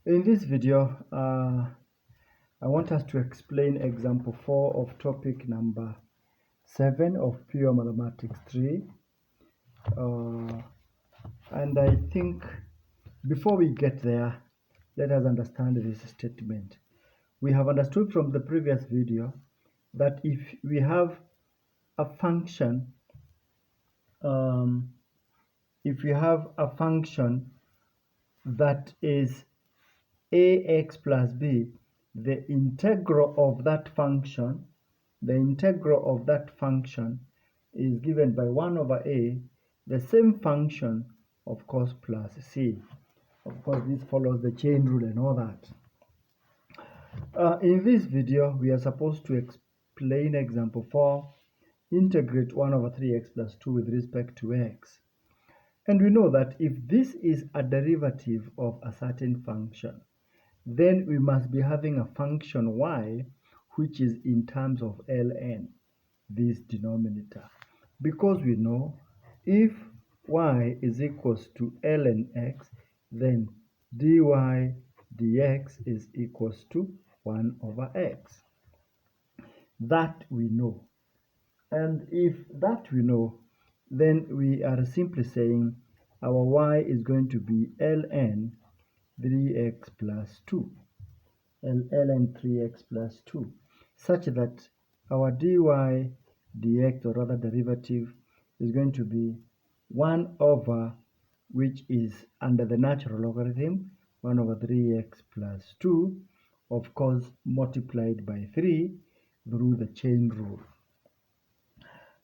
In this video, I want us to explain example 4 of topic number 7 of Pure Mathematics 3. And I think before we get there, let us understand this statement. We have understood from the previous video that if we have a function, that is ax plus b, the integral of that function is given by 1 over a, the same function, of course, plus c. Of course, this follows the chain rule and all that. In this video, we are supposed to explain example 4, integrate 1 over 3x plus 2 with respect to x. And we know that if this is a derivative of a certain function, then we must be having a function y which is in terms of ln, this denominator. Because we know if y is equals to ln x, then dy dx is equals to 1 over x. That we know. And if that we know, then we are simply saying our y is going to be ln 3x plus 2. ln 3x plus 2, such that our dy dx, or rather derivative, is going to be 1 over, which is under the natural logarithm, 1 over 3x plus 2, of course multiplied by 3 through the chain rule.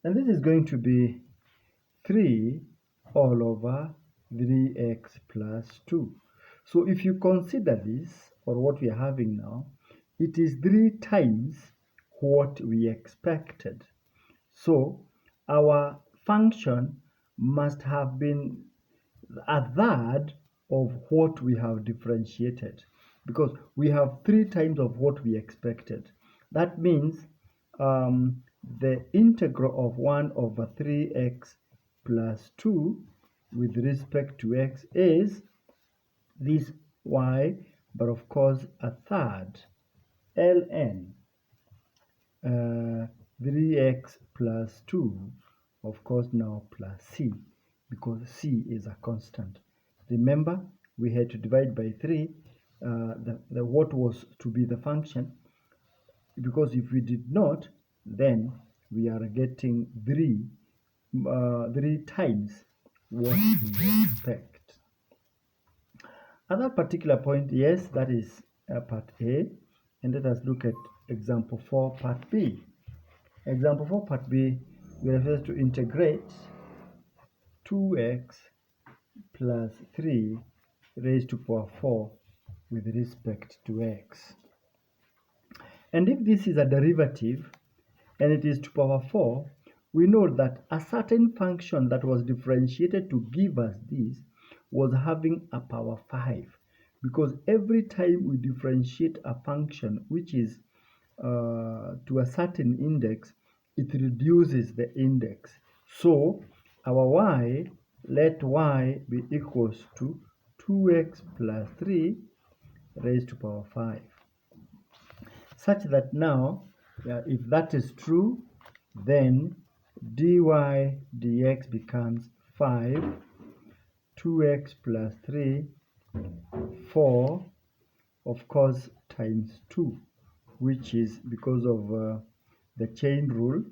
And this is going to be 3 all over 3x plus 2. So if you consider this, or what we are having now, it is 3 times what we expected. So our function must have been a third of what we have differentiated, because we have 3 times of what we expected. That means the integral of 1 over 3x plus 2 with respect to x is this y, but of course a third, ln 3x plus 2, of course now plus c, because c is a constant. Remember, we had to divide by 3 what was to be the function, because if we did not, then we are getting 3 times what we expect. At that particular point, yes, that is part A. And let us look at example 4, part B. Example 4, part B, we are supposed to integrate 2x plus 3 raised to power 4 with respect to x. And if this is a derivative and it is to power 4, we know that a certain function that was differentiated to give us this was having a power 5, because every time we differentiate a function which is to a certain index, it reduces the index. So our y, let y be equals to 2x plus 3 raised to power 5. Such that now, if that is true, then dy dx becomes 5, 2x plus 3, 4, of course, times 2, which is because of the chain rule,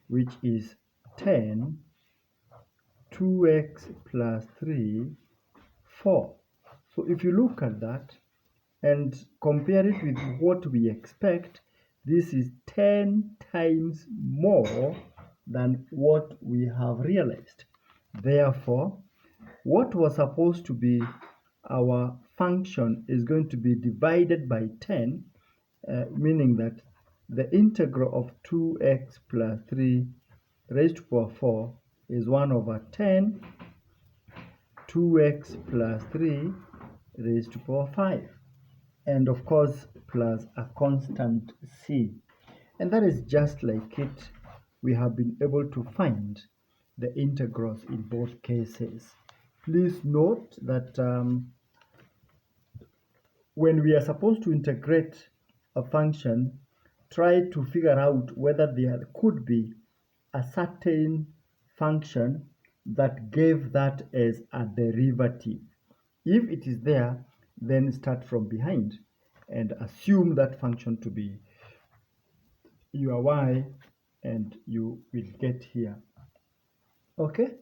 which is 10, 2x plus 3, 4. So if you look at that and compare it with what we expect, this is 10 times more than what we have realized. Therefore, what was supposed to be our function is going to be divided by 10, meaning that the integral of 2x plus 3 raised to power 4 is 1 over 10, 2x plus 3 raised to power 5. And of course plus a constant c. And that is just like it. We have been able to find the integrals in both cases. Please note that when we are supposed to integrate a function, try to figure out whether there could be a certain function that gave that as a derivative. If it is there, then start from behind and assume that function to be your y, and you will get here. Okay?